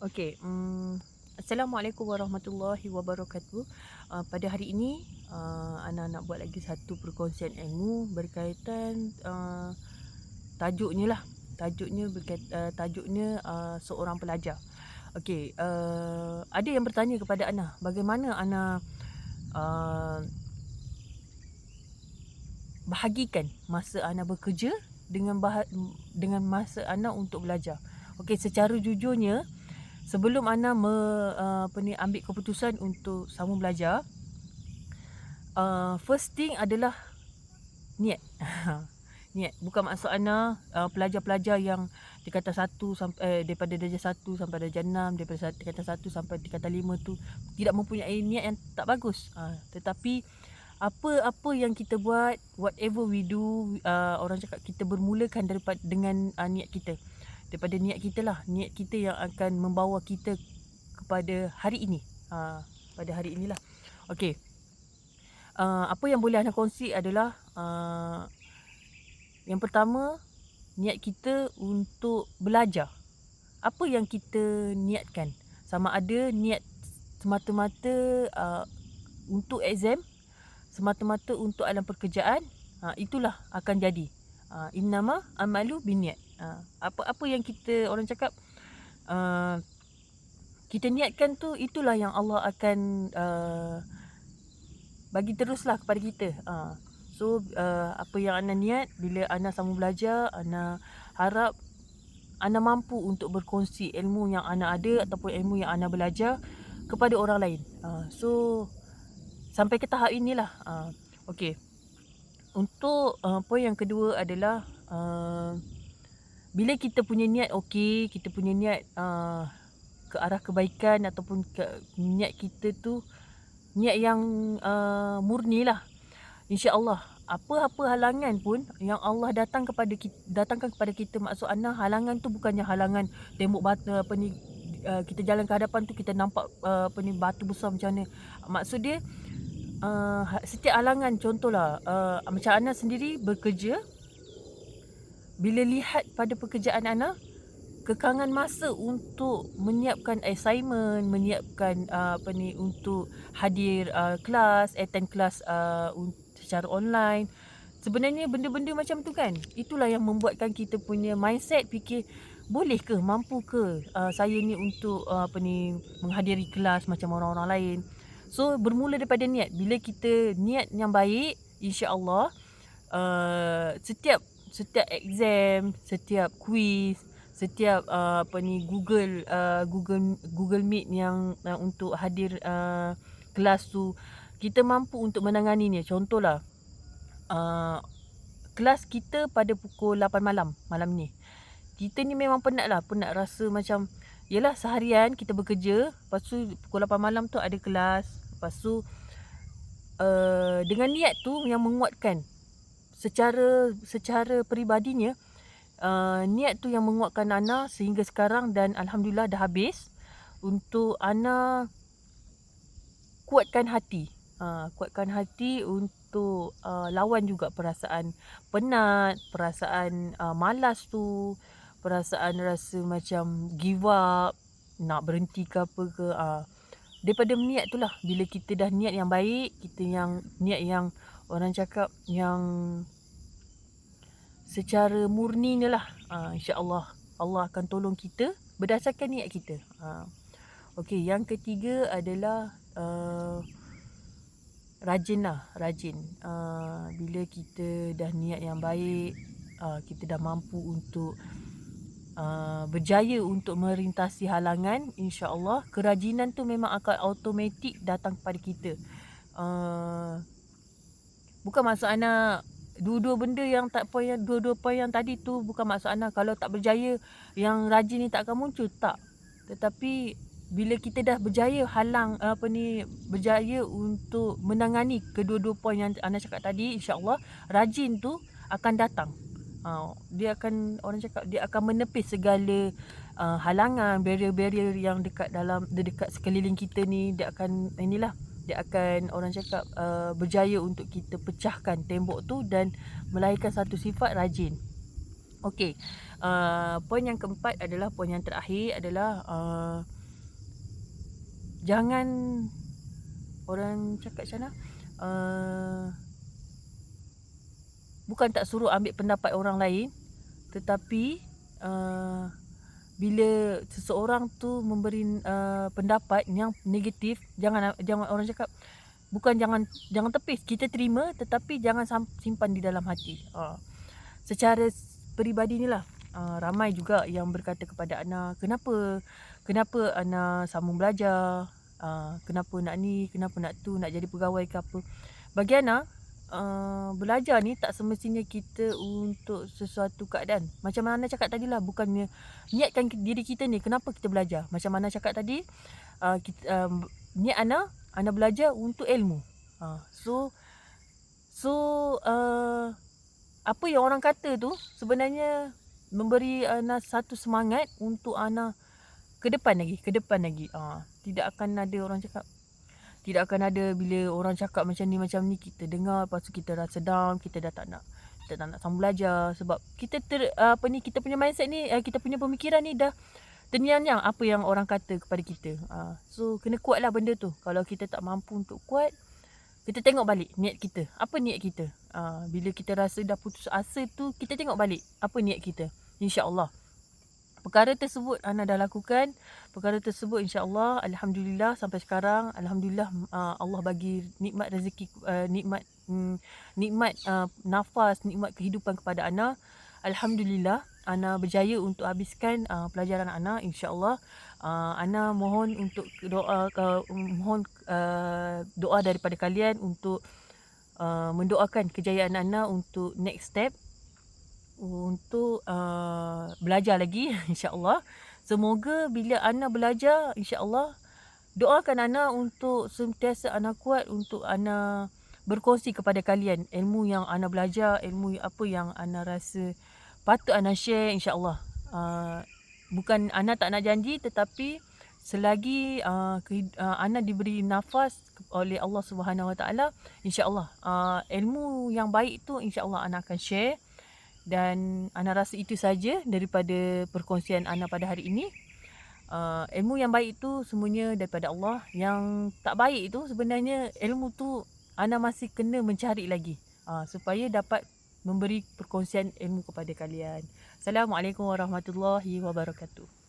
Okey, Assalamualaikum warahmatullahi wabarakatuh. Pada hari ini, Ana nak buat lagi satu perkongsian ilmu berkaitan, tajuknya lah. Tajuknya seorang pelajar. Okey, ada yang bertanya kepada Ana, bagaimana Ana uh, bahagikan masa Ana bekerja dengan masa Ana untuk belajar. Okey, secara jujurnya, sebelum Ana ambil keputusan untuk sambung belajar, first thing adalah niat. Niat. Bukan maksud Ana, pelajar-pelajar yang tingkatan 1 daripada darjah 1 sampai darjah 6, daripada tingkatan 1 sampai tingkatan 5 tu tidak mempunyai niat yang tak bagus. Tetapi apa-apa yang kita buat, whatever we do, orang cakap kita bermulakan dengan niat kita. Daripada niat kita lah, niat kita yang akan membawa kita kepada hari ini. Pada hari inilah. Okey. Apa yang boleh Ana kongsi adalah, yang pertama, niat kita untuk belajar. Apa yang kita niatkan? Sama ada niat semata-mata untuk exam, semata-mata untuk alam pekerjaan, itulah akan jadi. Innama amalu binniat. Apa-apa yang kita, orang cakap, kita niatkan tu, itulah yang Allah akan bagi teruslah kepada kita. So apa yang Ana niat, bila Ana sambung belajar, Ana harap Ana mampu untuk berkongsi ilmu yang Ana ada ataupun ilmu yang Ana belajar kepada orang lain. So sampai ke tahap inilah. Okey. Untuk poin yang kedua adalah, bila kita punya niat okey, kita punya niat ke arah kebaikan ataupun niat kita tu niat yang murni lah, insya-Allah apa-apa halangan pun yang Allah datangkan kepada kita, maksud Ana halangan tu bukannya halangan tembok batu kita jalan ke hadapan tu kita nampak batu besar macam mana. Maksud dia, setiap halangan, contohlah macam Ana sendiri bekerja, bila lihat pada pekerjaan Ana, kekangan masa untuk menyiapkan assignment, menyiapkan untuk hadir kelas, attend kelas secara online. Sebenarnya benda-benda macam tu kan, itulah yang membuatkan kita punya mindset fikir, boleh ke, mampu ke saya ni untuk menghadiri kelas macam orang-orang lain. So bermula daripada niat. Bila kita niat yang baik, insya-Allah setiap exam, setiap quiz, setiap Google Meet yang untuk hadir kelas tu, kita mampu untuk menanganinya. Contohlah, kelas kita pada pukul 8 malam ni. Kita ni memang penat rasa macam, yelah seharian kita bekerja, lepas tu pukul 8 malam tu ada kelas, lepas tu dengan niat tu yang menguatkan secara peribadinya, niat tu yang menguatkan Ana sehingga sekarang, dan alhamdulillah dah habis. Untuk Ana kuatkan hati untuk lawan juga perasaan penat, perasaan malas tu, perasaan rasa macam give up, nak berhenti ke apa ke. Daripada niat tu lah, bila kita dah niat yang baik, kita yang niat yang orang cakap yang secara murni ni lah, insya-Allah Allah akan tolong kita berdasarkan niat kita. Okey, yang ketiga adalah rajin. Bila kita dah niat yang baik, kita dah mampu untuk berjaya untuk merintasi halangan, insya-Allah kerajinan tu memang akan automatik datang kepada kita. Bukan maksud Ana dua-dua poin yang tadi tu, bukan maksud Ana kalau tak berjaya yang rajin ni tak akan muncul, tak. Tetapi bila kita dah berjaya berjaya untuk menangani kedua-dua poin yang Ana cakap tadi, insya-Allah rajin tu akan datang. Dia akan menepis segala halangan, barrier-barrier yang dekat sekeliling kita ni. Dia akan orang cakap berjaya untuk kita pecahkan tembok tu dan melahirkan satu sifat rajin. Okey, poin yang keempat adalah, poin yang terakhir adalah, jangan, orang cakap macam mana, bukan tak suruh ambil pendapat orang lain, tetapi, bila seseorang tu memberi, pendapat yang negatif, jangan orang cakap, bukan jangan tepis, kita terima tetapi jangan simpan di dalam hati. Secara peribadi ni lah, ramai juga yang berkata kepada Ana, kenapa Ana sambung belajar, kenapa nak ni, kenapa nak tu, nak jadi pegawai ke apa. Bagi Ana, belajar ni tak semestinya kita untuk sesuatu keadaan. Macam mana Ana cakap tadi lah, bukannya niatkan diri kita ni, kenapa kita belajar. Macam mana cakap tadi, niat Ana belajar untuk ilmu. Apa yang orang kata tu sebenarnya memberi Ana satu semangat untuk Ana ke depan lagi. Tidak akan ada orang cakap, tidak akan ada bila orang cakap macam ni kita dengar, lepas tu kita rasa down, kita tak nak sambung belajar sebab kita kita punya mindset ni, kita punya pemikiran ni dah ternyang-nyang apa yang orang kata kepada kita. So kena kuatlah benda tu. Kalau kita tak mampu untuk kuat, kita tengok balik niat kita. Apa niat kita? Bila kita rasa dah putus asa tu, kita tengok balik apa niat kita. InsyaAllah perkara tersebut Ana dah lakukan. Perkara tersebut insya-Allah, alhamdulillah sampai sekarang, alhamdulillah, Allah bagi nikmat rezeki, nikmat nafas, nikmat kehidupan kepada Ana. Alhamdulillah Ana berjaya untuk habiskan pelajaran Ana, insya-Allah. Ana mohon untuk doa, doa daripada kalian untuk mendoakan kejayaan Ana untuk next step, untuk belajar lagi insya-Allah. Semoga bila Ana belajar, insya-Allah doakan Ana untuk sentiasa Ana kuat, untuk Ana berkongsi kepada kalian ilmu yang Ana belajar, ilmu apa yang Ana rasa patut Ana share, insya-Allah. Bukan Ana tak nak janji, tetapi selagi Ana diberi nafas oleh Allah Subhanahu Wa Taala, insya-Allah ilmu yang baik tu insya-Allah Ana akan share. Dan Ana rasa itu saja daripada perkongsian Ana pada hari ini. Ilmu yang baik itu semuanya daripada Allah. Yang tak baik itu sebenarnya ilmu tu Ana masih kena mencari lagi, supaya dapat memberi perkongsian ilmu kepada kalian. Assalamualaikum warahmatullahi wabarakatuh.